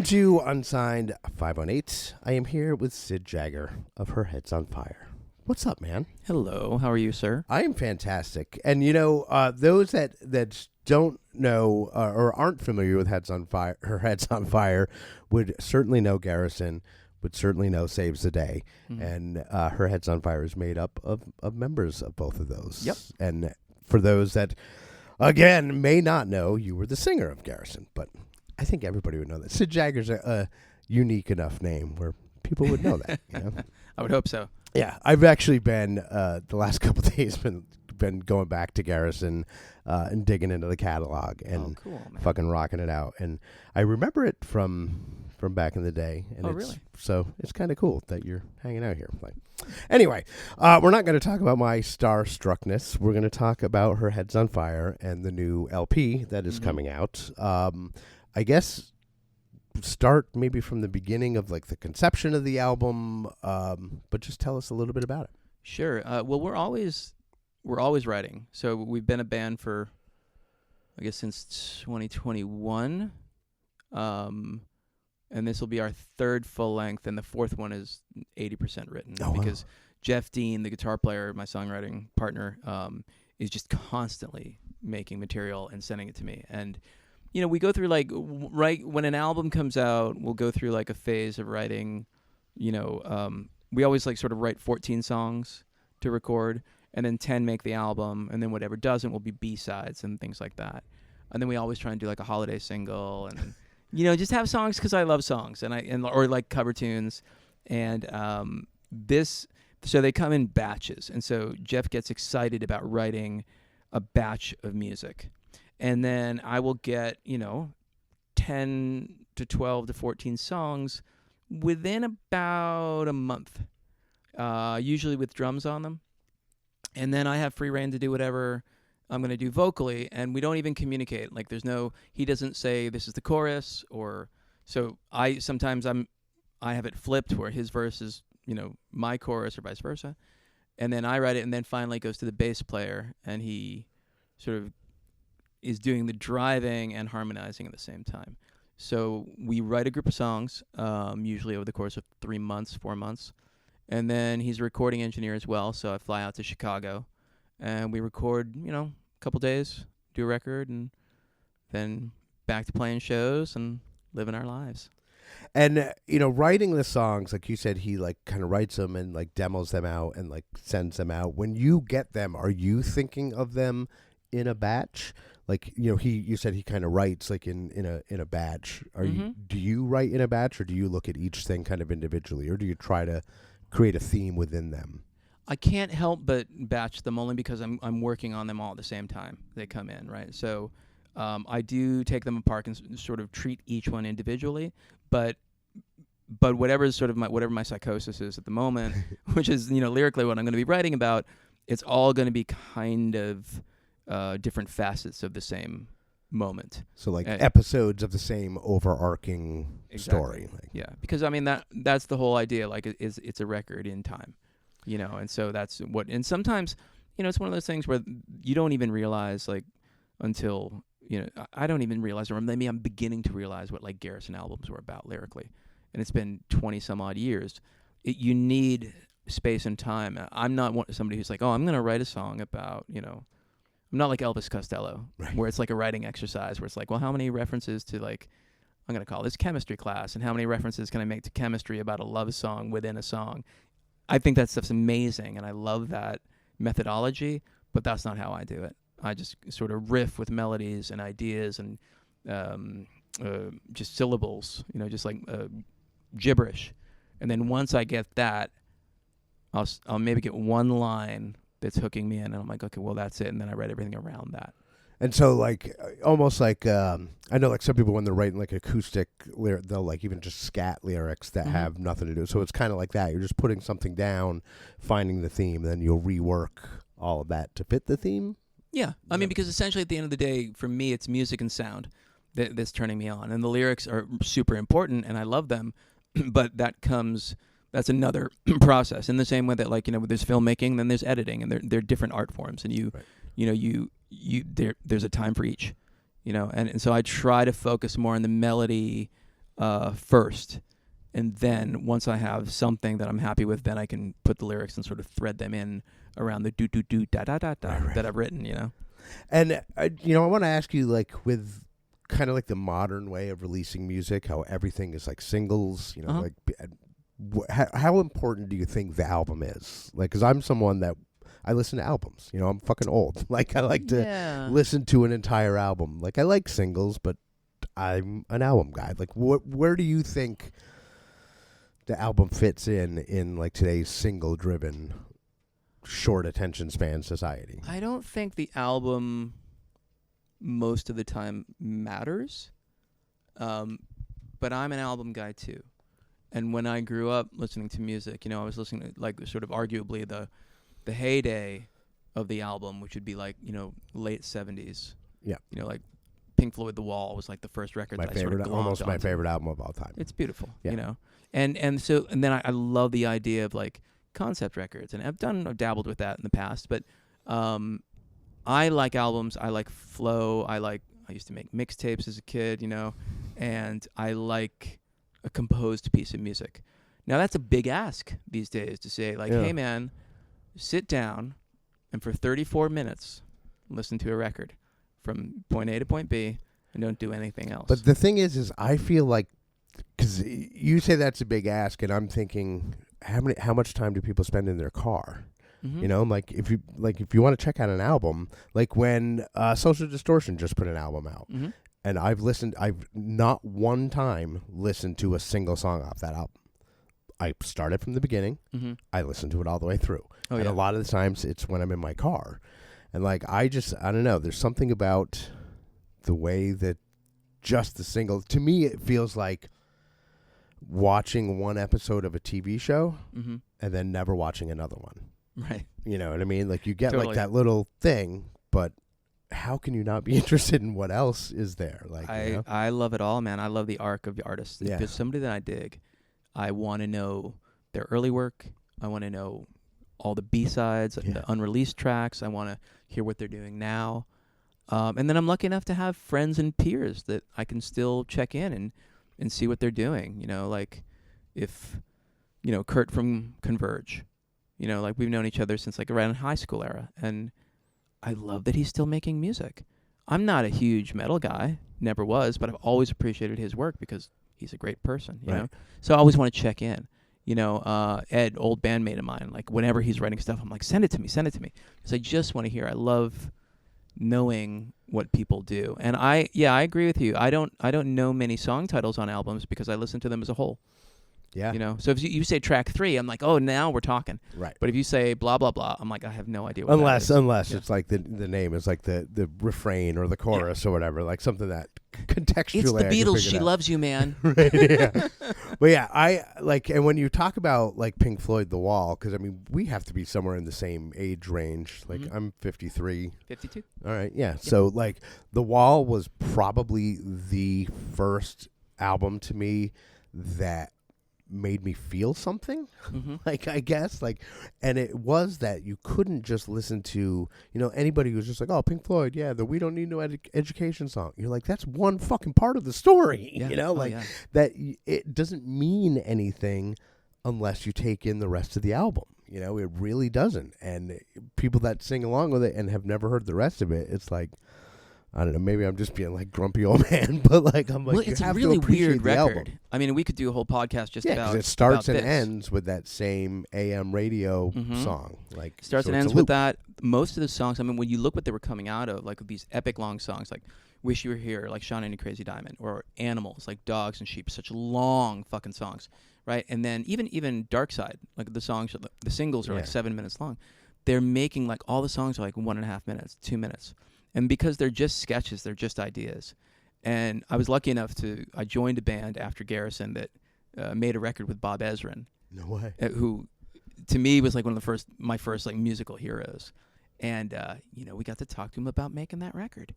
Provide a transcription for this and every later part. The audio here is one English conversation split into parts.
to Unsigned 518. I am here with Sid Jagger of Her Head's on Fire. What's up, man? Hello. How are you, sir? I am fantastic. And, you know, those that don't know or aren't familiar with Heads on Fire, Her Head's on Fire would certainly know Garrison, would certainly know Saves the Day. Mm-hmm. And Her Head's on Fire is made up of members of both of those. Yep. And for those that, again, may not know, you were the singer of Garrison, but I think everybody would know that. Sid Jagger's a unique enough name where people would know that. You know? I would hope so. Yeah, I've actually been the last couple of days been going back to Garrison and digging into the catalog and fucking rocking it out. And I remember it from back in the day. And really? So it's kind of cool that you're hanging out here. Like, anyway, we're not going to talk about my starstruckness. We're going to talk about Her Head's on Fire and the new LP that is coming out. I guess start maybe from the beginning of like the conception of the album, but just tell us a little bit about it. Sure. Well, we're always writing. So we've been a band for, I guess, since 2021, and this will be our third full length, and the fourth one is 80% written because Jeff Dean, the guitar player, my songwriting partner, is just constantly making material and sending it to me. And you know, we go through like right when an album comes out, we'll go through like a phase of writing. You know, we always like sort of write 14 songs to record, and then 10 make the album, and then whatever doesn't will be B-sides and things like that. And then we always try and do like a holiday single, and you know, just have songs because I love songs, or like cover tunes, and so they come in batches, and so Jeff gets excited about writing a batch of music. And then I will get, 10 to 12 to 14 songs within about a month, usually with drums on them. And then I have free reign to do whatever I'm going to do vocally, and we don't even communicate. Like he doesn't say this is the chorus, so I have it flipped where his verse is, my chorus or vice versa. And then I write it, and then finally it goes to the bass player, and he sort of is doing the driving and harmonizing at the same time. So we write a group of songs, usually over the course of 3 months, 4 months. And then he's a recording engineer as well, so I fly out to Chicago. And we record, a couple days, do a record, and then back to playing shows and living our lives. And, writing the songs, like you said, he like kind of writes them and like demos them out and like sends them out. When you get them, are you thinking of them in a batch? Like, you said he kind of writes like in a batch. Do you write in a batch, or do you look at each thing kind of individually, or do you try to create a theme within them? I can't help but batch them only because I'm working on them all at the same time they come in, right? So I do take them apart and sort of treat each one individually, but whatever my psychosis is at the moment, which is lyrically what I'm going to be writing about, it's all going to be kind of different facets of the same moment. So like episodes of the same overarching story. Like. Yeah, because that's the whole idea. Like it's a record in time, and so that's what. And sometimes, it's one of those things where you don't even realize like until I don't even realize, or maybe I'm beginning to realize what like Garrison albums were about lyrically, and it's been 20 some odd years. You need space and time. I'm not somebody who's like, oh, I'm going to write a song about I'm not like Elvis Costello, right, where it's like a writing exercise where it's like, well, how many references to like, I'm going to call this chemistry class, and how many references can I make to chemistry about a love song within a song? I think that stuff's amazing, and I love that methodology, but that's not how I do it. I just sort of riff with melodies and ideas and just syllables, just like gibberish. And then once I get that, I'll maybe get one line that's hooking me in, and I'm like, okay, well, that's it. And then I write everything around that. And so, like, almost like, I know, like, some people, when they're writing, like, acoustic lyric, they'll, like, even just scat lyrics that have nothing to do. So it's kind of like that. You're just putting something down, finding the theme, then you'll rework all of that to fit the theme? Yeah. I mean, because essentially at the end of the day, for me, it's music and sound that's turning me on. And the lyrics are super important, and I love them, but that's another process. In the same way that, like, there's filmmaking, then there's editing, and they're different art forms, and there's a time for each, and so I try to focus more on the melody first. And then once I have something that I'm happy with, then I can put the lyrics and sort of thread them in around the do da da da da that I've written, you know. And I want to ask you, like, with kind of like the modern way of releasing music, how everything is like singles, you know, like how important do you think the album is? Like, because I'm someone that I listen to albums. You know, I'm fucking old. Like, I like to listen to an entire album. Like, I like singles, but I'm an album guy. Like, where do you think the album fits in like today's single-driven, short attention span society? I don't think the album most of the time matters, but I'm an album guy too. And when I grew up listening to music, you know, I was listening to like sort of arguably the heyday of the album, which would be like, you know, late 70s. Yeah. You know, like Pink Floyd The Wall was like the first record my that favorite, I sort of almost my favorite album of all time. It's beautiful, you know. And then I love the idea of like concept records, and I've dabbled with that in the past, but I like albums. I like flow. I used to make mixtapes as a kid, you know, and I like a composed piece of music. Now that's a big ask these days to say like, hey man, sit down and for 34 minutes listen to a record from point A to point B and don't do anything else. But the thing is I feel like, because you say that's a big ask, and I'm thinking, how much time do people spend in their car? Mm-hmm. You know, like if you want to check out an album, like when Social Distortion just put an album out, mm-hmm. and I've not one time listened to a single song off that album. I started from the beginning. Mm-hmm. I listened to it all the way through. And a lot of the times it's when I'm in my car. And like, I don't know, there's something about the way that just the single, to me, it feels like watching one episode of a TV show mm-hmm. and then never watching another one. Right. You know what I mean? Like, you get like that little thing, but how can you not be interested in what else is there? Like, I love it all, man. I love the arc of the artist. If there's somebody that I dig, I want to know their early work. I want to know all the B-sides, the unreleased tracks. I want to hear what they're doing now. And then I'm lucky enough to have friends and peers that I can still check in and see what they're doing. You know, like if, you know, Kurt from Converge, you know, like we've known each other since like around high school era. And I love that he's still making music. I'm not a huge metal guy, never was, but I've always appreciated his work because he's a great person, you know? So I always want to check in. You know, Ed, old bandmate of mine, like whenever he's writing stuff, I'm like, send it to me. Because I just want to hear. I love knowing what people do. And I agree with you. I don't know many song titles on albums because I listen to them as a whole. Yeah. You know, so if you say track 3, I'm like, oh, now we're talking. Right. But if you say blah, blah, blah, I'm like, I have no idea what that is. Unless it's like the name is like the refrain or the chorus or whatever, like something that contextually. It's the Beatles, She Loves You, man. Right, yeah. But yeah, I like, and when you talk about like Pink Floyd, The Wall, because I mean, we have to be somewhere in the same age range. Like mm-hmm. I'm 53. 52. All right, yeah. So like The Wall was probably the first album to me that made me feel something, mm-hmm. like, I guess, like, and it was that you couldn't just listen to, you know, anybody who's just like, oh, Pink Floyd, the We Don't Need No Education song. You're like, that's one fucking part of the story, you know, that it doesn't mean anything unless you take in the rest of the album. You know, it really doesn't. And people that sing along with it and have never heard the rest of it, it's like, I don't know, maybe I'm just being like grumpy old man, but like I'm like, well, it's a really weird record. Album. I mean, we could do a whole podcast just about it starts and ends with that same AM radio mm-hmm. song. Like starts and ends with that. Most of the songs, I mean, when you look what they were coming out of, like these epic long songs, like "Wish You Were Here," like "Shine On You Crazy Diamond," or "Animals," like "Dogs and Sheep," such long fucking songs, right? And then even "Dark Side," like the songs, the singles are like 7 minutes long. They're making like all the songs are like 1.5 minutes, 2 minutes. And because they're just sketches, they're just ideas. And I was lucky enough I joined a band after Garrison that made a record with Bob Ezrin. No way. Who, to me, was like one of my first like musical heroes. And, you know, we got to talk to him about making that record.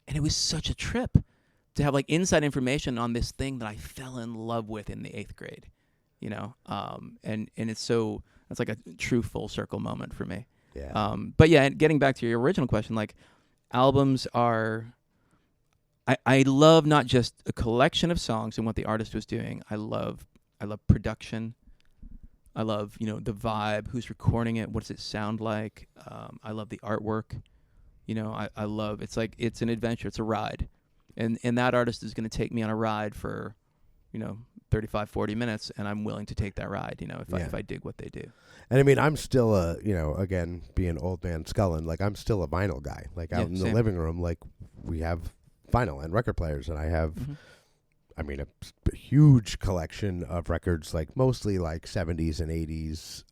And it was such a trip to have like inside information on this thing that I fell in love with in the 8th grade, you know? And it's like a true full circle moment for me. Yeah. But yeah, getting back to your original question, like, albums are, I love not just a collection of songs and what the artist was doing. I love production. I love, the vibe, who's recording it, what does it sound like. I love the artwork. I love, it's an adventure, it's a ride. And that artist is going to take me on a ride for, 35, 40 minutes, and I'm willing to take that ride, if I dig what they do. And I mean, I'm still again, being old man Scullin, like I'm still a vinyl guy. Like out in the living room, like we have vinyl and record players, and I have, I mean, a huge collection of records, like mostly like 70s and 80s,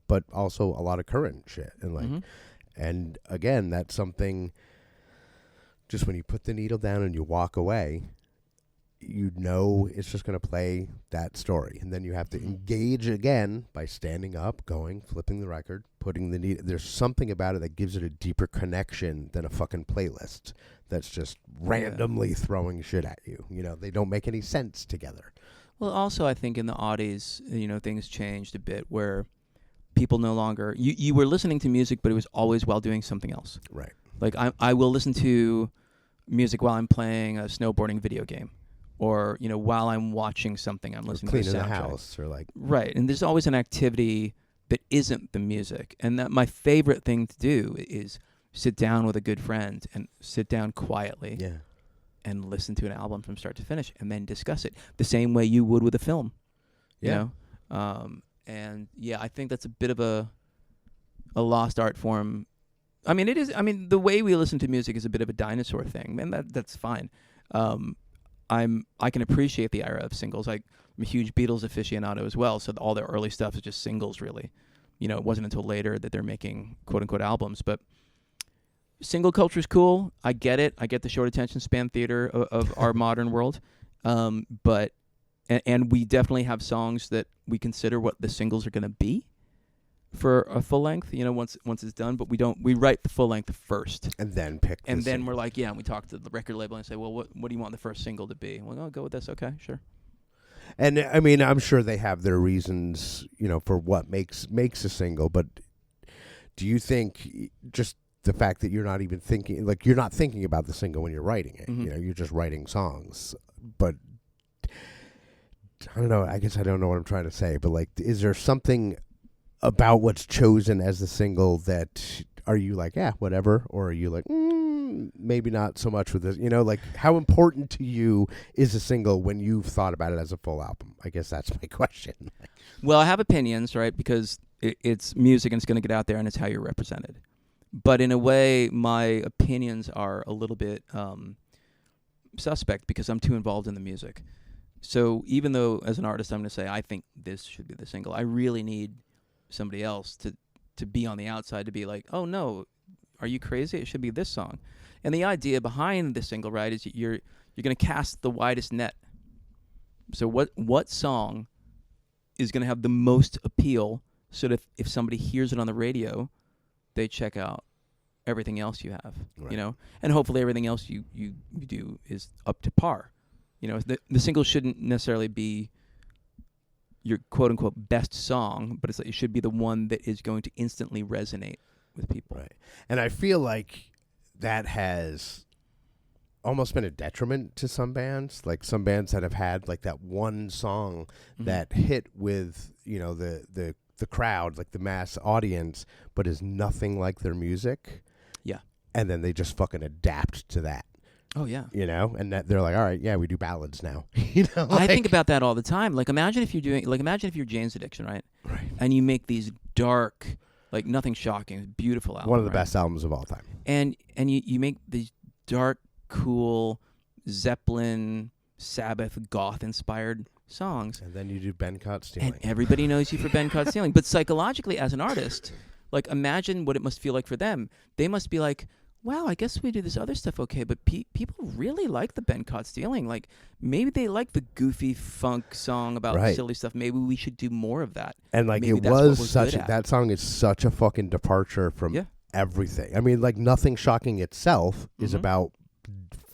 but also a lot of current shit. And like, and again, that's something, just when you put the needle down and you walk away, it's just going to play that story. And then you have to engage again by standing up, going, flipping the record, putting the needle. There's something about it that gives it a deeper connection than a fucking playlist that's just randomly throwing shit at you. They don't make any sense together. Well, also, I think in the oddies, things changed a bit where people no longer, you were listening to music, but it was always while doing something else. Right. Like I will listen to music while I'm playing a snowboarding video game, or while I'm watching something, I'm listening to the soundtrack. Cleaning the house, or like right. And there's always an activity that isn't the music, and that my favorite thing to do is sit down with a good friend and sit down quietly, and listen to an album from start to finish, and then discuss it the same way you would with a film. And I think that's a bit of a lost art form. I mean, it is. I mean, the way we listen to music is a bit of a dinosaur thing, and that's fine. I can appreciate the era of singles. I'm a huge Beatles aficionado as well, so all their early stuff is just singles, really. It wasn't until later that they're making quote unquote albums. But single culture is cool. I get it. I get the short attention span theater of our modern world. But we definitely have songs that we consider what the singles are going to be for a full length, once it's done, but we write the full length first. And then pick and then single. We're like, and we talk to the record label and say, well, what do you want the first single to be? Well, I'll go with this. Okay, sure. And I mean, I'm sure they have their reasons, for what makes a single, but do you think just the fact that you're not even thinking, like you're not thinking about the single when you're writing it, you're just writing songs, but I don't know, I guess I don't know what I'm trying to say, but like, is there something about what's chosen as the single that are you like, whatever, or are you like, maybe not so much with this, like how important to you is a single when you've thought about it as a full album? I guess that's my question. Well, I have opinions, right, because it's music and it's going to get out there and it's how you're represented. But in a way, my opinions are a little bit suspect because I'm too involved in the music. So even though as an artist I'm going to say, I think this should be the single, I really need somebody else to be on the outside to be like, oh no, are you crazy? It should be this song. And the idea behind the single, right, is you're going to cast the widest net. So what song is going to have the most appeal so that if somebody hears it on the radio, they check out everything else you have, right. And hopefully everything else you do is up to par. The single shouldn't necessarily be your quote-unquote best song, but it should be the one that is going to instantly resonate with people. Right. And I feel like that has almost been a detriment to some bands. Like some bands that have had like that one song that hit with, the crowd, like the mass audience, but is nothing like their music. Yeah. And then they just fucking adapt to that. Oh, yeah. And that they're like, all right, we do ballads now. I think about that all the time. Like, imagine if you're Jane's Addiction, right? Right. And you make these dark, like Nothing Shocking, beautiful album. One of the best albums of all time. And you make these dark, cool, Zeppelin, Sabbath, goth-inspired songs. And then you do Ben Caught Stealing. And everybody knows you for Ben Caught Stealing. But psychologically, as an artist, like, imagine what it must feel like for them. They must be like, wow, I guess we do this other stuff okay, but people really like the Ben Caught Stealing. Like, maybe they like the goofy funk song about silly stuff. Maybe we should do more of that. And, like, maybe it was that song is such a fucking departure from everything. I mean, like, Nothing Shocking itself is about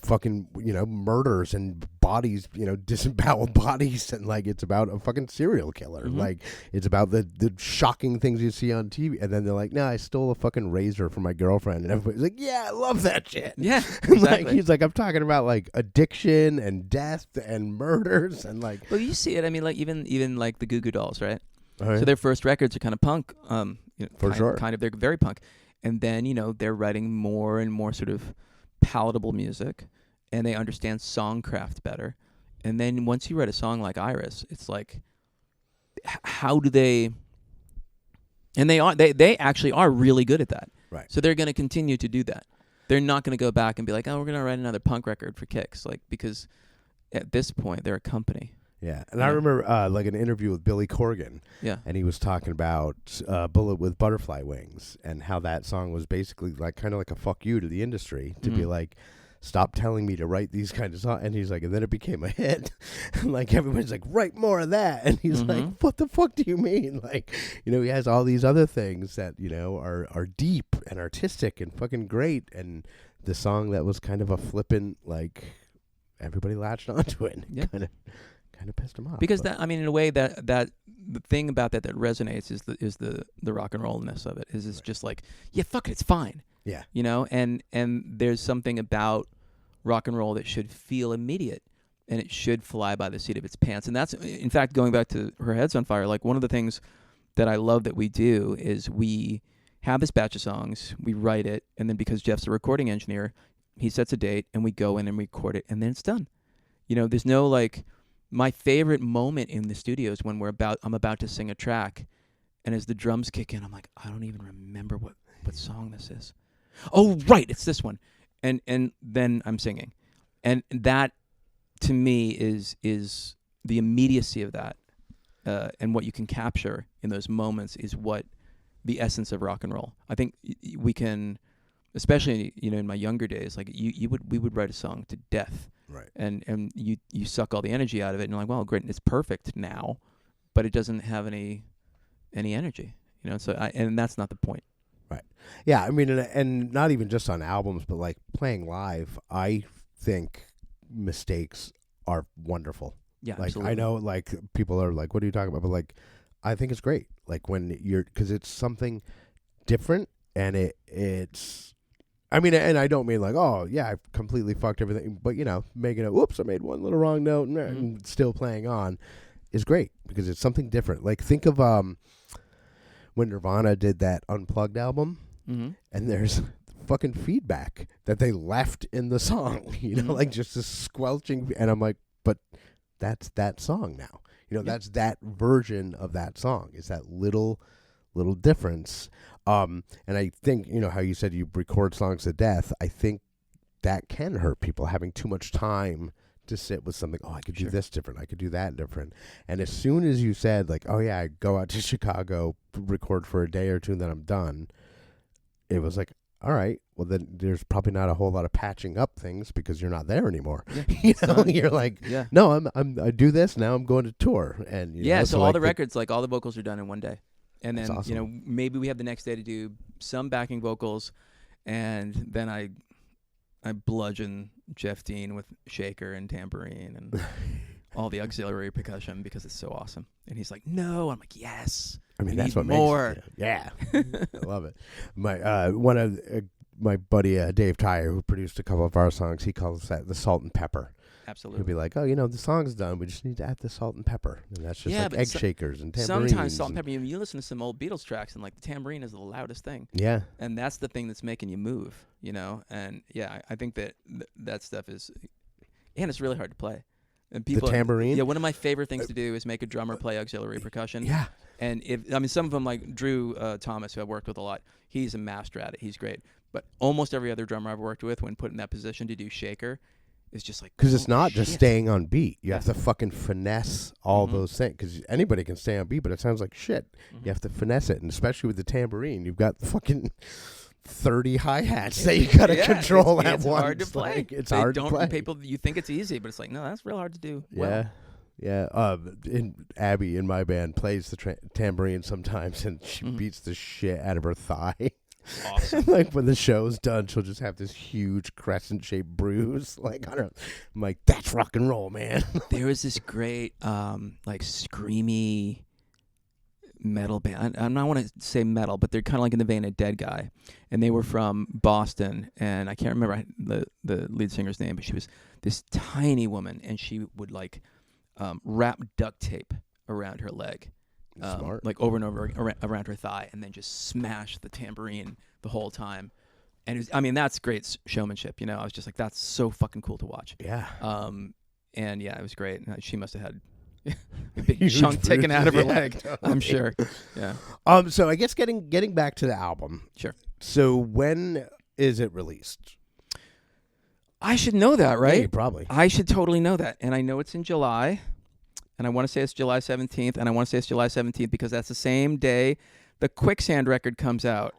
fucking, murders and bodies, disemboweled bodies, and like it's about a fucking serial killer. Mhm. Like it's about the shocking things you see on TV, and then they're like, "No, I stole a fucking razor from my girlfriend," and everybody's like, "Yeah, I love that shit." Yeah, Like exactly. he's like, I'm talking about like addiction and death and murders and like. Well, you see it. I mean, like even like the Goo Goo Dolls, right? All So right. their first records are kind of punk, For sure. kind of they're very punk, and then they're writing more and more sort of palatable music, and they understand songcraft better, and then once you write a song like Iris, it's like, how do they? And they actually are really good at that, Right. So they're going to continue to do that. They're not going to go back and be like, oh, we're going to write another punk record for kicks, like because at this point they're a company. Yeah, and I remember like an interview with Billy Corgan, Yeah. and he was talking about Bullet with Butterfly Wings and how that song was basically like kind of like a fuck you to the industry to be Mhm. like, stop telling me to write these kind of songs. And he's like, and then it became a hit. And like everybody's like, write more of that. And he's like, Mhm. what the fuck do you mean? Like, he has all these other things that, are deep and artistic and fucking great. And the song that was kind of a flippant, like everybody latched onto it. Yeah. Kind of pissed him off. Because but- that, I mean, in a way, that the thing about that resonates is the rock and rollness of it. Is it's just like, yeah, fuck it, it's fine. Yeah. And there's something about rock and roll that should feel immediate, and it should fly by the seat of its pants. And that's, in fact, going back to Her Head's on Fire. Like one of the things that I love that we do is we have this batch of songs, we write it, and then because Jeff's a recording engineer, he sets a date, and we go in and record it, and then it's done. There's no like. My favorite moment in the studio is when I'm about to sing a track, and as the drums kick in, I'm like, I don't even remember what song this is. Oh, right, it's this one. And then I'm singing. And that, to me, is the immediacy of that, and what you can capture in those moments is what the essence of rock and roll. I think we can, especially, in my younger days, like we would write a song to death. Right. And you suck all the energy out of it, and you're like, well, great, it's perfect now, but it doesn't have any energy, So and that's not the point. Right. Yeah. I mean, and not even just on albums, but like playing live. I think mistakes are wonderful. Yeah, Like absolutely. I know, like people are like, "What are you talking about?" But like, I think it's great. Like when because it's something different, and it's. I mean, and I don't mean like, oh yeah, I've completely fucked everything, but making whoops, I made one little wrong note and still playing on is great because it's something different. Like think of when Nirvana did that Unplugged album, and there's fucking feedback that they left in the song, like just a squelching, and I'm like, but that's that song now, that's that version of that song. Is that little difference. And I think, how you said you record songs to death, I think that can hurt people having too much time to sit with something. Oh, I could do this different. I could do that different. And as soon as you said like, oh yeah, I go out to Chicago, record for a day or two, and then I'm done. It was like, all right, well then there's probably not a whole lot of patching up things because you're not there anymore. Yeah, You're like, yeah. No, I do this now. I'm going to tour, and So all like the records, like all the vocals are done in one day. And then, That's awesome. Maybe we have the next day to do some backing vocals, and then I bludgeon Jeff Dean with shaker and tambourine and all the auxiliary percussion because it's so awesome. And he's like, no. I'm like, yes. I mean, we that's need what more. makes it. Yeah. I love it. My one of my buddy Dave Tyre, who produced a couple of our songs, he calls that the salt and pepper. Absolutely. He'll be like, oh, the song's done. We just need to add the salt and pepper. And that's just like egg shakers and tambourines. Sometimes salt and pepper, you listen to some old Beatles tracks, and like the tambourine is the loudest thing. Yeah. And that's the thing that's making you move, And yeah, I think that that stuff is, and it's really hard to play. And people, the tambourine? Yeah, one of my favorite things to do is make a drummer play auxiliary percussion. Yeah. And some of them, like Drew Thomas, who I've worked with a lot, he's a master at it. He's great. But almost every other drummer I've worked with, when put in that position to do shaker, is just like, because it's not just shit. staying on beat. You have to fucking finesse all those things. Because anybody can stay on beat, but it sounds like shit. You have to finesse it, and especially with the tambourine, you've got fucking 30 hi-hats that you got to control at once. It's hard to play. Like, it's hard to play. People, you think it's easy, but it's like, no, that's real hard to do. Well. Yeah. Abby in my band plays the tambourine sometimes, and she beats the shit out of her thigh. awesome. Like when the show's done, she'll just have this huge crescent-shaped bruise. Like I don't. I'm like, that's rock and roll, man. There was this great, like screamy metal band. I don't want to say metal, but they're kind of like in the vein of Dead Guy, and they were from Boston. And I can't remember the lead singer's name, but she was this tiny woman, and she would like wrap duct tape around her leg. Smart. Like over and over around her thigh, and then just smash the tambourine the whole time. And it was, I mean, that's great showmanship, you know. I was just like, that's so fucking cool to watch. Yeah. And yeah, it was great. She must have had a big Huge chunk taken out of her bruises, leg. totally. I'm sure. Yeah. So I guess getting back to the album. Sure. So when is it released? I should know that, right? Yeah, you probably. I should totally know that. And I know it's in July. And I want to say it's July 17th. And I want to say it's July 17th because that's the same day the Quicksand record comes out.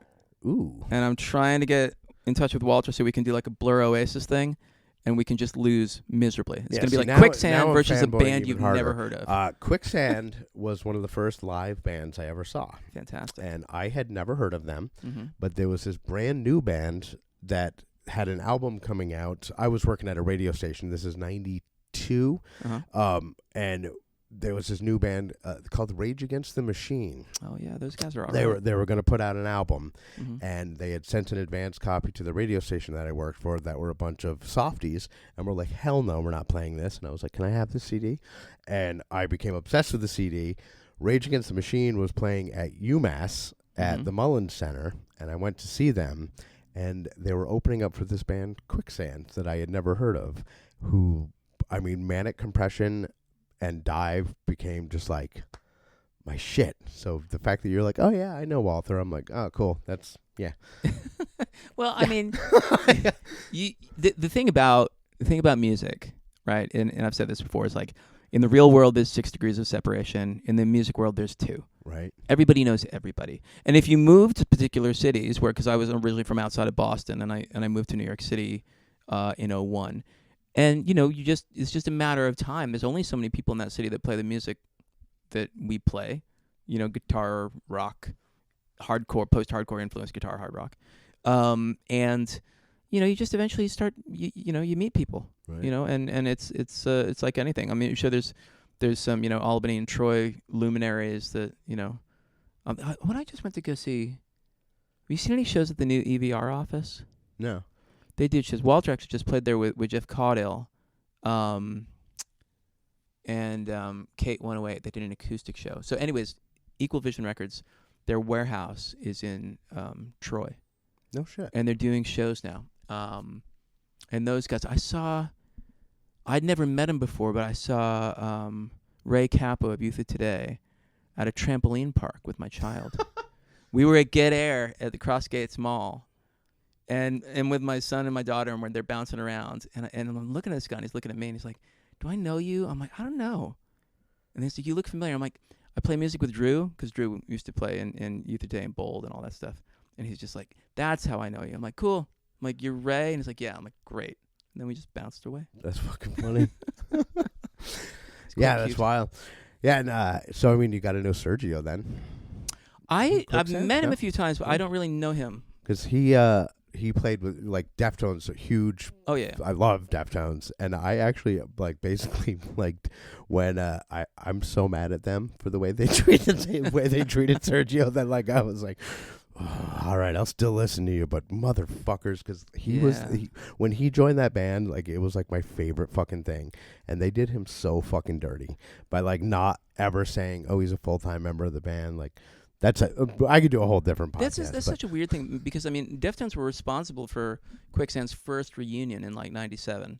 Ooh. And I'm trying to get in touch with Walter so we can do like a Blur Oasis thing. And we can just lose miserably. It's going to be like Quicksand versus a band you've never heard of. Quicksand was one of the first live bands I ever saw. Fantastic. And I had never heard of them. Mm-hmm. But there was this brand new band that had an album coming out. I was working at a radio station. This is 92. Uh-huh. And there was this new band called Rage Against the Machine. Oh yeah, those guys are all They right. were going to put out an album, Mm-hmm. and they had sent an advance copy to the radio station that I worked for that were a bunch of softies, and we're like, hell no, we're not playing this. And I was like, can I have this CD? And I became obsessed with the CD. Rage Against the Machine was playing at UMass at Mm-hmm. the Mullins Center, and I went to see them, and they were opening up for this band, Quicksand, that I had never heard of, who, I mean, Manic Compression and Dive became just like my shit. So the fact that you're like, oh yeah, I know Walter, I'm like, oh cool, that's yeah. Well, I mean, the thing about music, right? And I've said this before, is like in the real world there's 6 degrees of separation. In the music world there's 2. Right. Everybody knows everybody. And if you move to particular cities, because I was originally from outside of Boston, and I moved to New York City in 2001. And, you know, it's just a matter of time. There's only so many people in that city that play the music that we play, you know, guitar, rock, hardcore, post-hardcore influence, guitar, hard rock. And, you know, you just eventually start, you know, you meet people, Right. you know, and it's like anything. I mean, I'm sure there's some, you know, Albany and Troy luminaries that, you know, when I just went to go see, have you seen any shows at the new EVR office? No. They did shows. Walter actually just played there with Jeff Caudill, and Kate 108. They did an acoustic show. So, anyways, Equal Vision Records, their warehouse is in Troy, No shit. and they're doing shows now. And those guys, I'd never met him before, but I saw Ray Capo of Youth of Today at a trampoline park with my child. We were at Get Air at the Cross Gates Mall. And with my son and my daughter, and they're bouncing around, and I'm looking at this guy, and he's looking at me, and he's like, "Do I know you?" I'm like, "I don't know." And he's like, "You look familiar." I'm like, "I play music with Drew, because Drew used to play in Youth of Today and Bold and all that stuff." And he's just like, "That's how I know you." I'm like, "Cool." I'm like, "You're Ray?" And he's like, "Yeah." I'm like, "Great." And then we just bounced away. That's fucking funny. It's Yeah, quite that's cute. wild. Yeah, and so I mean, you got to know Sergio then, I've Quicksand? met him No? a few times, but I don't really know him. because he played with like Deftones, a huge. Oh yeah. I love Deftones, and I actually like basically like when I'm so mad at them for the way they treated Sergio that like I was like, oh, all right, I'll still listen to you, but motherfuckers, because when he joined that band, like it was like my favorite fucking thing, and they did him so fucking dirty by like not ever saying, oh, he's a full-time member of the band, like. I could do a whole different podcast. That's such a weird thing because I mean, Deftones were responsible for Quicksand's first reunion in like '97.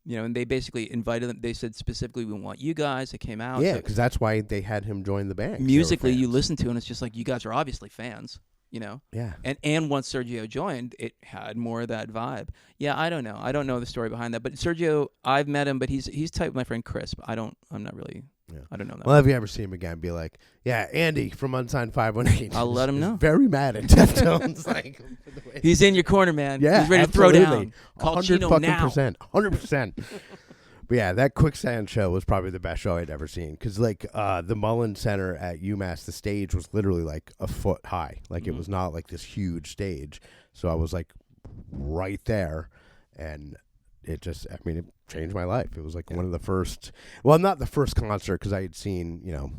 You know, and they basically invited them. They said specifically, "We want you guys." It came out. Yeah, So because that's why they had him join the band. 'Cause they were musically, you fans. listen to, and it's just like you guys are obviously fans. You know, Yeah. and once Sergio joined, it had more of that vibe. Yeah, I don't know. I don't know the story behind that, but Sergio, I've met him, but he's tight with my friend Chris. But I'm not really. Yeah. I don't know that. Well, if you ever see him again, be like, yeah, Andy from Unsigned518. I'll let him know. Very mad at Deftones. Like, for the way He's in your corner, man. Yeah, He's ready absolutely. to throw down. Call Chino now. 100%. But yeah, that Quicksand show was probably the best show I'd ever seen. Because, like, the Mullen Center at UMass, the stage was literally, like, a foot high. Like, it was not, like, this huge stage. So I was, like, right there. And it just, I mean, it changed my life. It was, like, one of the first, well, not the first concert, because I had seen, you know,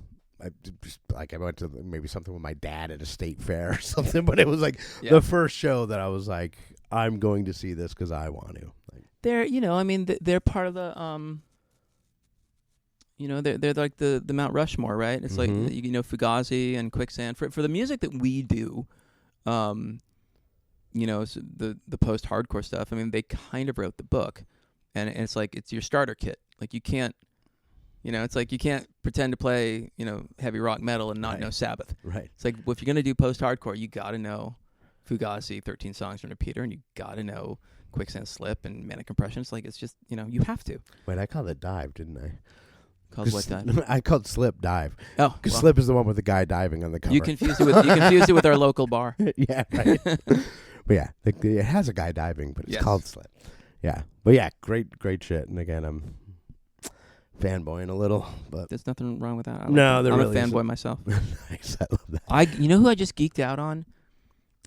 I went to maybe something with my dad at a state fair or something. But it was, like, the first show that I was, like, I'm going to see this because I want to. Like, they're, you know, I mean, they're part of the, you know, they're like the Mount Rushmore, right? It's like, you know, Fugazi and Quicksand. For the music that we do, you know, the post-hardcore stuff, I mean, they kind of wrote the book. And it's like, it's your starter kit. Like, you can't, you know, it's like you can't pretend to play, you know, heavy rock metal and not know Sabbath. Right. It's like, well, if you're going to do post-hardcore, you got to know Fugazi, 13 Songs from Repeater, and you got to know Quicksand Slip and Manic Compression. It's like, it's just, you know, you have to. Wait, I called it Dive, didn't I? Called what dive? I called Slip Dive. Oh, because Slip is the one with the guy diving on the cover. You confused it with our local bar. Yeah, right. But yeah, it has a guy diving, but it's called Slip. Yeah, but yeah, great shit. And again, I'm fanboying a little, but there's nothing wrong with that. I'm a fanboy myself. Nice, I love that. You know who I just geeked out on?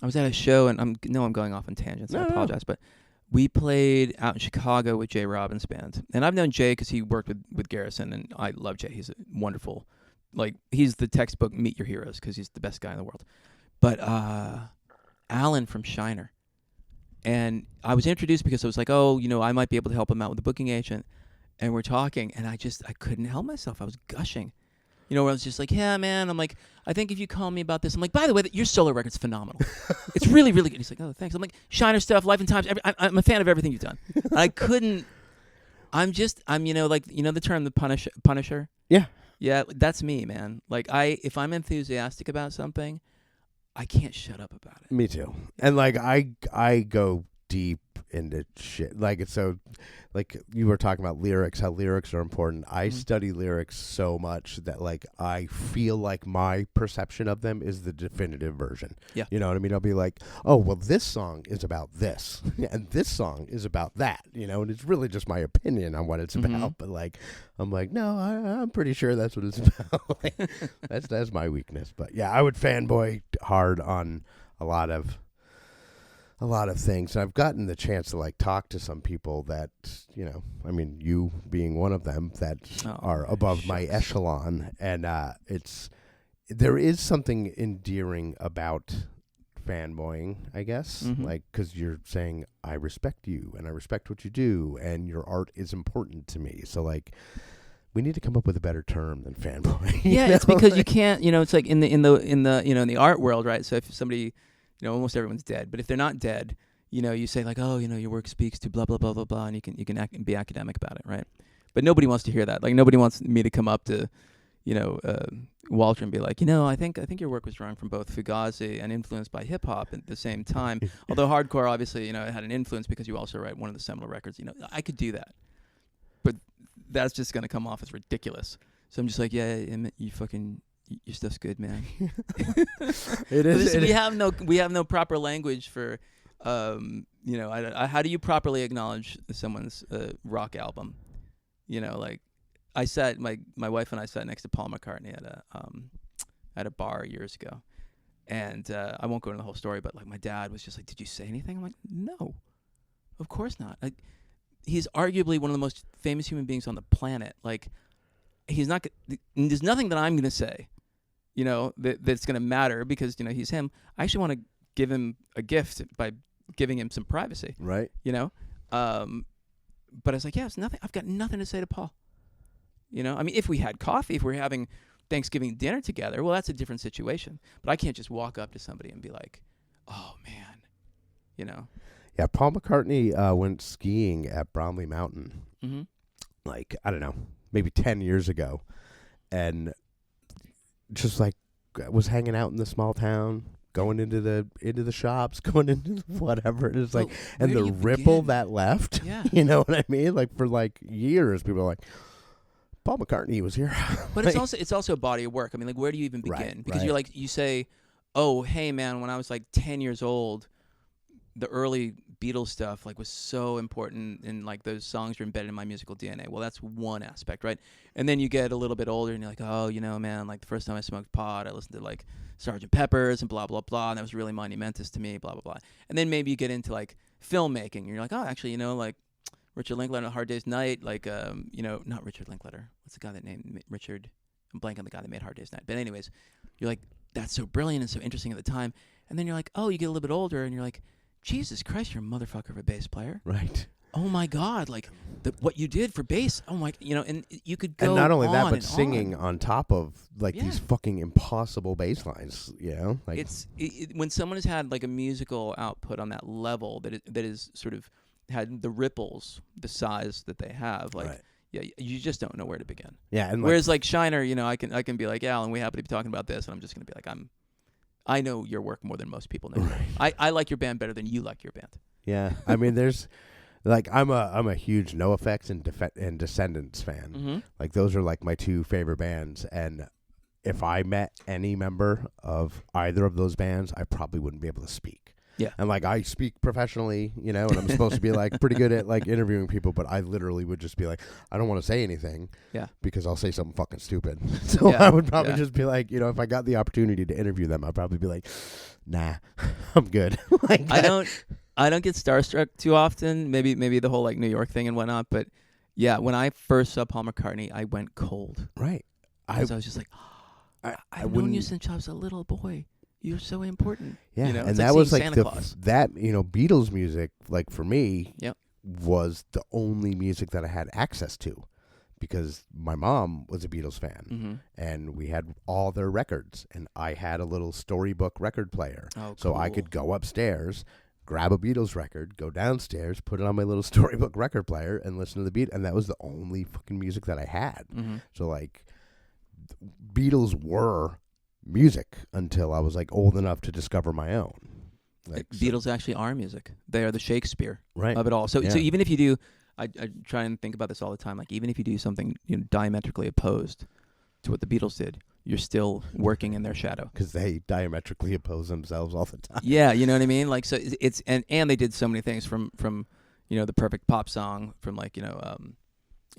I was at a show, and I'm going off on tangents. I apologize, but we played out in Chicago with Jay Robbins' band, and I've known Jay because he worked with Garrison, and I love Jay. He's a wonderful, like, he's the textbook meet your heroes because he's the best guy in the world. But Alan from Shiner, and I was introduced because I was like, oh, you know, I might be able to help him out with the booking agent, and we're talking, and I couldn't help myself. I was gushing. You know, where I was just like, yeah, man. I'm like, I think if you call me about this, I'm like, by the way, your solo record's phenomenal. It's really, really good. He's like, oh, thanks. I'm like, Shiner stuff, Life and Times. I'm a fan of everything you've done. I'm, you know, like, you know the term, the Punisher? Yeah. Yeah, that's me, man. Like, if I'm enthusiastic about something, I can't shut up about it. Me too. And, like, I go deep into shit. Like, it's so, like, you were talking about lyrics, how lyrics are important. I study lyrics so much that, like, I feel like my perception of them is the definitive version. Yeah. You know what I mean? I'll be like, oh, well, this song is about this, and this song is about that, you know, and it's really just my opinion on what it's about. But, like, I'm like, no, I'm pretty sure that's what it's about. Like, that's my weakness. But, yeah, I would fanboy hard on a lot of things. And I've gotten the chance to, like, talk to some people that, you know, I mean, you being one of them, that are above my echelon. And there is something endearing about fanboying, I guess. Like, because you're saying, I respect you and I respect what you do and your art is important to me. So, like, we need to come up with a better term than fanboying. Yeah, it's because you can't, you know, it's like in the you know, in the art world, right? So if somebody, you know, almost everyone's dead. But if they're not dead, you know, you say like, oh, you know, your work speaks to blah, blah, blah, blah, blah, and you can be academic about it, right? But nobody wants to hear that. Like, nobody wants me to come up to, you know, Walter and be like, you know, I think your work was drawn from both Fugazi and influenced by hip hop at the same time. Although hardcore, obviously, you know, it had an influence because you also write one of the seminal records. You know, I could do that, but that's just gonna come off as ridiculous. So I'm just like, yeah, you fucking. Your stuff's good, man. It is. We have no proper language for, you know, how do you properly acknowledge someone's rock album? You know, like I sat, my wife and I sat next to Paul McCartney at a bar years ago, and I won't go into the whole story, but like my dad was just like, "Did you say anything?" I'm like, "No, of course not." Like, he's arguably one of the most famous human beings on the planet. Like, he's not. There's nothing that I'm gonna say, you know, that's going to matter because, you know, he's him. I actually want to give him a gift by giving him some privacy. Right. You know? But I was like, yeah, it's nothing. I've got nothing to say to Paul. You know? I mean, if we had coffee, if we're having Thanksgiving dinner together, well, that's a different situation. But I can't just walk up to somebody and be like, oh, man. You know? Yeah, Paul McCartney went skiing at Bromley Mountain. Like, I don't know, maybe 10 years ago. And just like was hanging out in the small town, going into the shops, going into whatever it is, like, and the ripple that left. Yeah. You know what I mean? Like, for like years, people are like, Paul McCartney was here. But like, it's also a body of work. I mean, like, where do you even begin? Right, because you're like, you say, oh, hey man, when I was like 10 years old, the early Beatles stuff like was so important, and like those songs are embedded in my musical DNA. Well, that's one aspect, right? And then you get a little bit older, and you're like, oh, man, like the first time I smoked pot, I listened to like Sgt. Pepper's and blah blah blah, and that was really monumentous to me, blah blah blah. And then maybe you get into like filmmaking, and you're like, oh, actually, like Richard Linklater, Hard Day's Night, like not Richard Linklater. What's the guy that named Richard? I'm blanking on the guy that made Hard Day's Night. But anyways, you're like, that's so brilliant and so interesting at the time. And then you're like, oh, you get a little bit older, and you're like, Jesus Christ, you're a motherfucker of a bass player. Right. Oh my God, like what you did for bass. Oh my, and you could go. And not only on that, but and singing on top of like Yeah. these fucking impossible bass lines. Like It's when someone has had like a musical output on that level that is sort of had the ripples the size that they have. Like, Right. yeah, you just don't know where to begin. Yeah, and Whereas like Shiner, I can be like, Alan, we happen to be talking about this, and I'm just gonna be like, I know your work more than most people know. Right. I like your band better than you like your band. Yeah, I mean, there's like I'm a huge NoFX and Descendants fan. Mm-hmm. Like those are like my two favorite bands, and if I met any member of either of those bands, I probably wouldn't be able to speak. Yeah. And like I speak professionally, and I'm supposed to be like pretty good at like interviewing people, but I literally would just be like, I don't want to say anything. Yeah. Because I'll say something fucking stupid. So Yeah. I would probably Yeah. just be like, if I got the opportunity to interview them, I'd probably be like, nah, I'm good. Like I don't get starstruck too often. Maybe the whole like New York thing and whatnot. But yeah, when I first saw Paul McCartney, I went cold. Right. Because I was just like, I've known you since I was a little boy. You're so important. Yeah, and and like that was seeing like Santa Claus. Beatles music, like for me, Yep. was the only music that I had access to, because my mom was a Beatles fan, Mm-hmm. and we had all their records, and I had a little storybook record player, Oh, so I cool. could go upstairs, grab a Beatles record, go downstairs, put it on my little storybook record player, and listen to the beat, and that was the only fucking music that I had. Mm-hmm. So like, Beatles were music until I was like old enough to discover my own. Like Beatles actually are music. They are the Shakespeare right. of it all. So Yeah. so even if you do, I try and think about this all the time. Like even if you do something diametrically opposed to what the Beatles did, you're still working in their shadow. Because they diametrically oppose themselves all the time. Yeah, you know what I mean. Like so, it's and they did so many things from the perfect pop song from like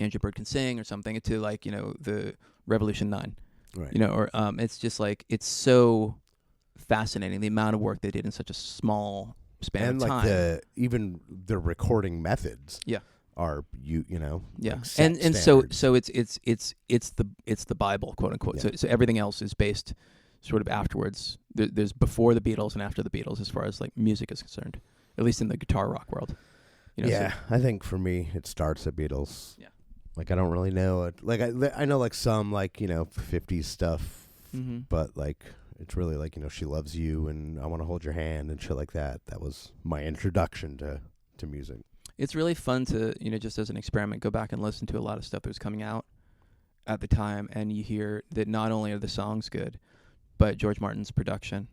Andrew Bird Can Sing or something to like the Revolution 9. Right. Or it's just like it's so fascinating the amount of work they did in such a small span And of like time. even the recording methods. Yeah. Are Yeah, like set and so standards. it's the Bible, quote unquote. Yeah. So everything else is based sort of afterwards. There's before the Beatles and after the Beatles as far as like music is concerned, at least in the guitar rock world. Yeah, I think for me it starts at Beatles. Yeah. Like I don't really know it. Like I know like some like 50s stuff, Mm-hmm. but like it's really like She Loves You and I Want to Hold Your Hand and shit like that. That was my introduction to music. It's really fun to just as an experiment go back and listen to a lot of stuff that was coming out at the time, and you hear that not only are the songs good, but George Martin's production,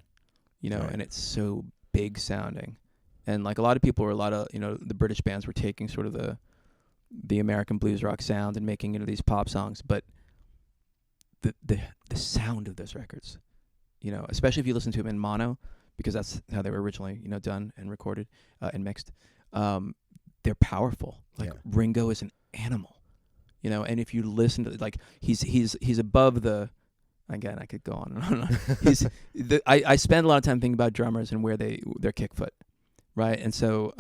Right. and it's so big sounding, and like a lot of people were a lot of the British bands were taking sort of the American blues rock sound and making these pop songs, but the sound of those records, especially if you listen to them in mono, because that's how they were originally done and recorded and mixed. They're powerful. Like Yeah. Ringo is an animal, and if you listen to like he's above the. Again, I could go on and on. And on. I spend a lot of time thinking about drummers and where their kick foot, right? And so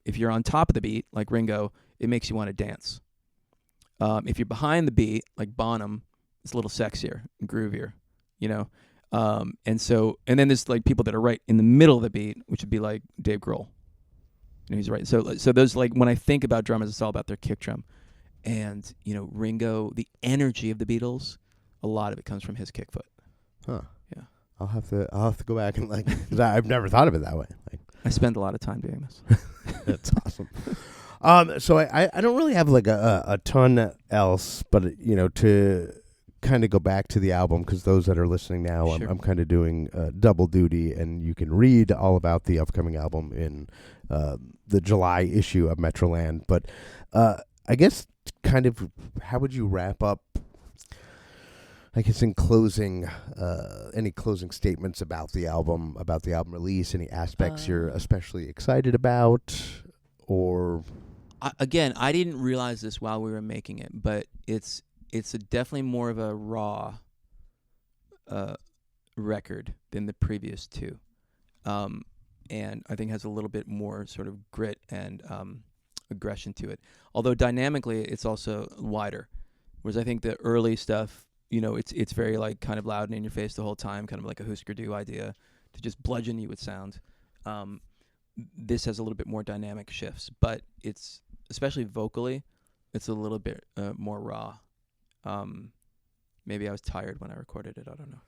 if you're on top of the beat, like Ringo, it makes you want to dance. If you're behind the beat, like Bonham, it's a little sexier and groovier, and then there's like people that are right in the middle of the beat, which would be like Dave Grohl. He's right. So those like when I think about drummers, it's all about their kick drum, and Ringo, the energy of the Beatles. A lot of it comes from his kick foot. Huh. Yeah. I'll have to go back and like, cause I've never thought of it that way. Like, I spend a lot of time doing this. that's awesome. So I don't really have like a ton else, but to kind of go back to the album, because those that are listening now, Sure. I'm kind of doing double duty, and you can read all about the upcoming album in the July issue of Metroland. But I guess kind of how would you wrap up I guess in closing, any closing statements about the album release, any aspects you're especially excited about, or Again, I didn't realize this while we were making it, but it's definitely more of a raw record than the previous two, and I think has a little bit more sort of grit and aggression to it. Although dynamically, it's also wider. Whereas I think the early stuff, it's very like kind of loud and in your face the whole time, kind of like a Husker Du idea to just bludgeon you with sound. This has a little bit more dynamic shifts, but it's especially vocally, it's a little bit more raw. Maybe I was tired when I recorded it. I don't know.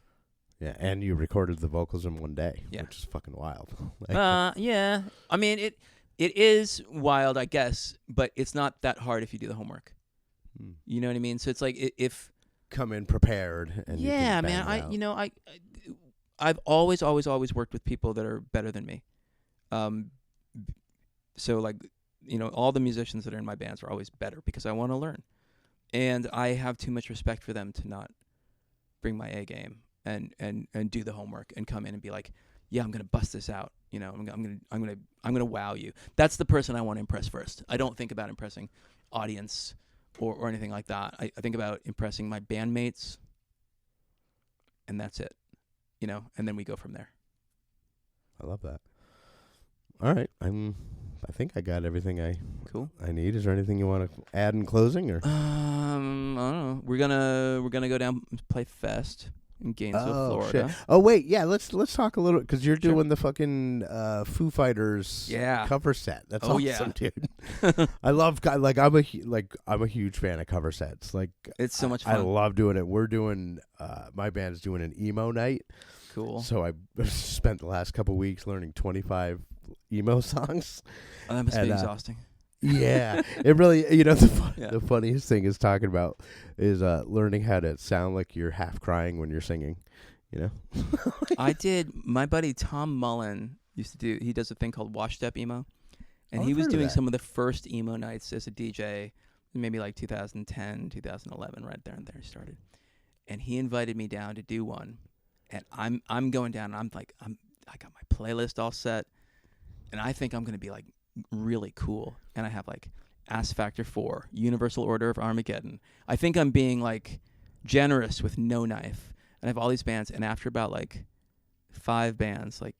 Yeah, and you recorded the vocals in one day, Yeah. which is fucking wild. Yeah. I mean, it is wild, I guess, but it's not that hard if you do the homework. You know what I mean? So it's like if come in prepared and yeah, you can man. bang it out. I've always worked with people that are better than me. So like, all the musicians that are in my bands are always better because I want to learn, and I have too much respect for them to not bring my A game and do the homework and come in and be like, yeah, I'm gonna bust this out. I'm gonna wow you. That's the person I want to impress first. I don't think about impressing audience or anything like that. I think about impressing my bandmates, and that's it. And then we go from there. I love that. All right, I think I got everything I need. Is there anything you want to add in closing, or? I don't know. We're gonna go down and play Fest in Gainesville, Florida. Shit. Oh wait, yeah. Let's talk a little because you're Sure. doing the fucking Foo Fighters cover set. That's awesome, dude. I love I'm a huge fan of cover sets. Like it's so much fun. I love doing it. We're doing my band's doing an emo night. Cool. So I spent the last couple weeks learning 25 emo songs. Oh, that must be exhausting. Yeah, it really. The funniest thing is talking about is learning how to sound like you're half crying when you're singing. I did. My buddy Tom Mullen he does a thing called Washed Up Emo, and he was doing some of the first emo nights as a DJ, maybe like 2010, 2011, right there and there he started, and he invited me down to do one, and I'm going down, and I'm like I got my playlist all set, and I think I'm gonna be like really cool, and I have like Ass Factor 4, Universal Order of Armageddon. I think I'm being like generous with No Knife, and I have all these bands, and after about like 5 bands, like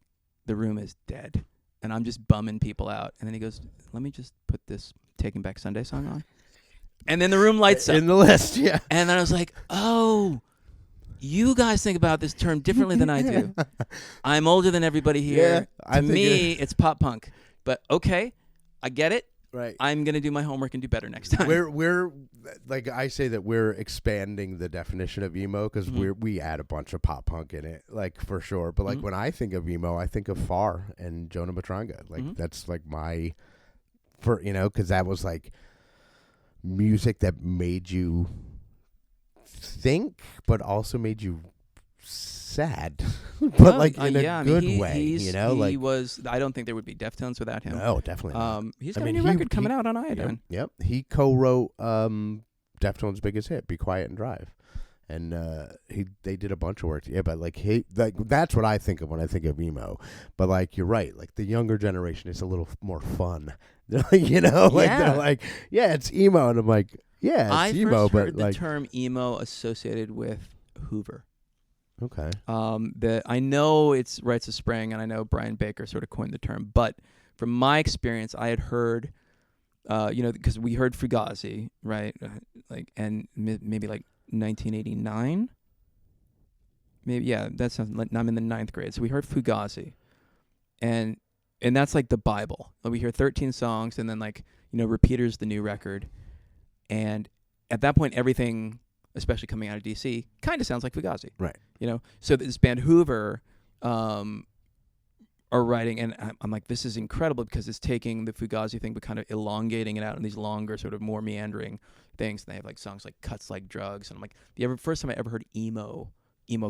the room is dead, and I'm just bumming people out, and then he goes, let me just put this Taking Back Sunday song on, and then the room lights up in the list. Yeah, and then I was like, oh, you guys think about this term differently than I do. I'm older than everybody here. To me, it's pop punk. But okay, I get it. Right. I'm gonna do my homework and do better next time. We're like I say that we're expanding the definition of emo because we add a bunch of pop punk in it, like for sure. But like when I think of emo, I think of Far and Jonah Matranga. Like that's like my because that was like music that made you think, but also made you sad, but like in a good way, He was. I don't think there would be Deftones without him. No, definitely not. He's got a new record coming out on Iodine. Yep. He co-wrote Deftones' biggest hit, "Be Quiet and Drive," and they did a bunch of work. Yeah, but like that's what I think of when I think of emo. But like you're right, like the younger generation is a little more fun. They're like, yeah, it's emo, and I'm like, yeah, it's emo. I first heard but like the term emo associated with Hoover. Okay. I know it's Rites of Spring, and I know Brian Baker sort of coined the term, but from my experience, I had heard, because we heard Fugazi, right? And maybe like 1989. Maybe, yeah, that sounds like I'm in the 9th grade. So we heard Fugazi, and that's like the Bible. We hear 13 songs, and then Repeater's the new record, and at that point, everything, especially coming out of DC, kind of sounds like Fugazi. Right. So this band Hoover are writing, and I'm like, this is incredible because it's taking the Fugazi thing but kind of elongating it out in these longer, sort of more meandering things. And they have like songs like Cuts Like Drugs. And I'm like, the first time I ever heard emo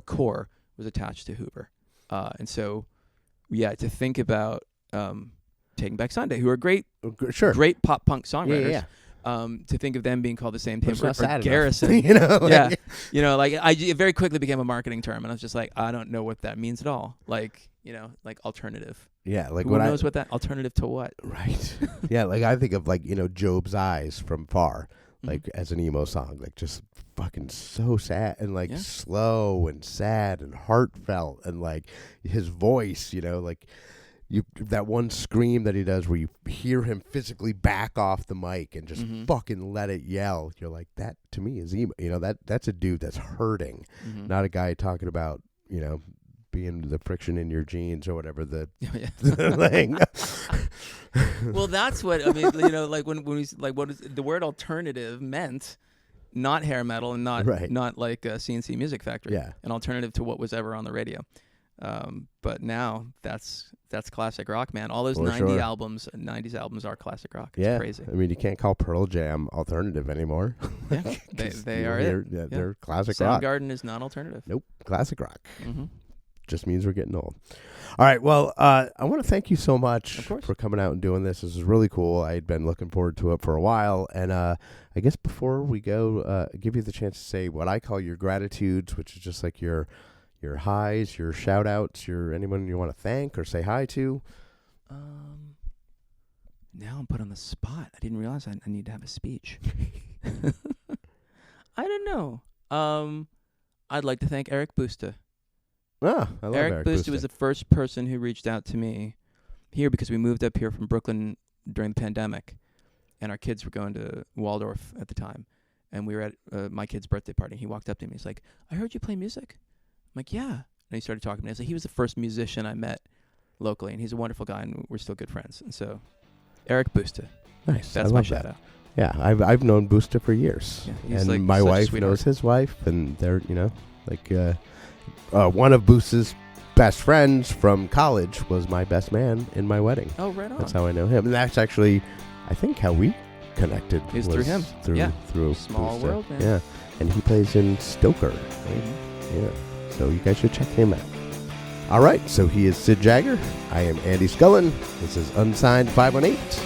core was attached to Hoover. And so, yeah, to think about Taking Back Sunday, who are great pop punk songwriters. To think of them being called the same But thing it's not or sad enough. Garrison. You know, like- Yeah. You know, like it very quickly became a marketing term, and I was just like, I don't know what that means at all. Like, you know, like alternative. Yeah, like Who when knows what that alternative to what? Right. Yeah, like I think of like, you know, Job's Eyes from Far, Mhm. like as an emo song, like just fucking so sad and like Yeah. slow and sad and heartfelt, and like his voice, you know, like you that one scream that he does where you hear him physically back off the mic and just Mhm. fucking let it yell. You're like, that to me is emo. You know, that's a dude that's hurting, Mhm. not a guy talking about, you know, being the friction in your jeans or whatever the Yeah. thing. Well, that's what I mean. You know, like when we like what is the word alternative meant, not hair metal and not Right. not like CNC Music Factory. Yeah. An alternative to what was ever on the radio. But now that's classic rock, man. All those For 90s sure. albums are classic rock. It's Yeah, crazy. I mean, you can't call Pearl Jam alternative anymore. Yeah, they are it. Yeah, Yeah. they're classic rock. Soundgarden is not alternative. Nope, classic rock. Mm-hmm. Just means we're getting old. All right, well, I want to thank you so much Of course. for coming out and doing this. This is really cool. I had been looking forward to it for a while, and I guess before we go, give you the chance to say what I call your gratitudes, which is just like your highs, your shout outs, your anyone you want to thank or say hi to. Now I'm put on the spot. I didn't realize I need to have a speech. I don't know. I'd like to thank Eric Busta. Ah, I love Eric Busta was the first person who reached out to me here because we moved up here from Brooklyn during the pandemic, and our kids were going to Waldorf at the time, and we were at my kid's birthday party. He walked up to me. He's like, "I heard you play music." I'm like, "Yeah." And he started talking to me. I was like, he was the first musician I met locally, and he's a wonderful guy, and we're still good friends. And so, Eric Busta. Nice. That's I my love shout that. out. Yeah, I've known Busta for years, Yeah, he's and like my such a wife sweetheart. knows his wife, and they're like one of Busta's best friends from college was my best man in my wedding. Oh, right on. That's how I know him, and that's actually, I think, how we connected. It was through him. Through Small Busta. world, man. Yeah, and he plays in Stoker. Right? Mhm. Yeah, so you guys should check him out. All right, so he is Sid Jagger. I am Andy Scullin. This is Unsigned518.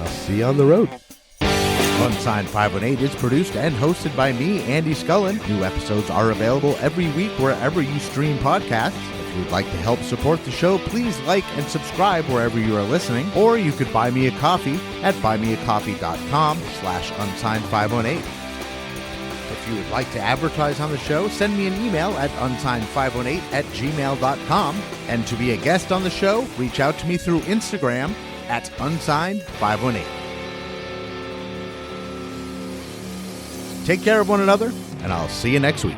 I'll see you on the road. Unsigned 518 is produced and hosted by me, Andy Scullin. New episodes are available every week wherever you stream podcasts. If you'd like to help support the show, please like and subscribe wherever you are listening, or you could buy me a coffee at buymeacoffee.com/unsigned518. If you would like to advertise on the show, send me an email at unsigned518@gmail.com. And to be a guest on the show, reach out to me through Instagram at unsigned518. Take care of one another, and I'll see you next week.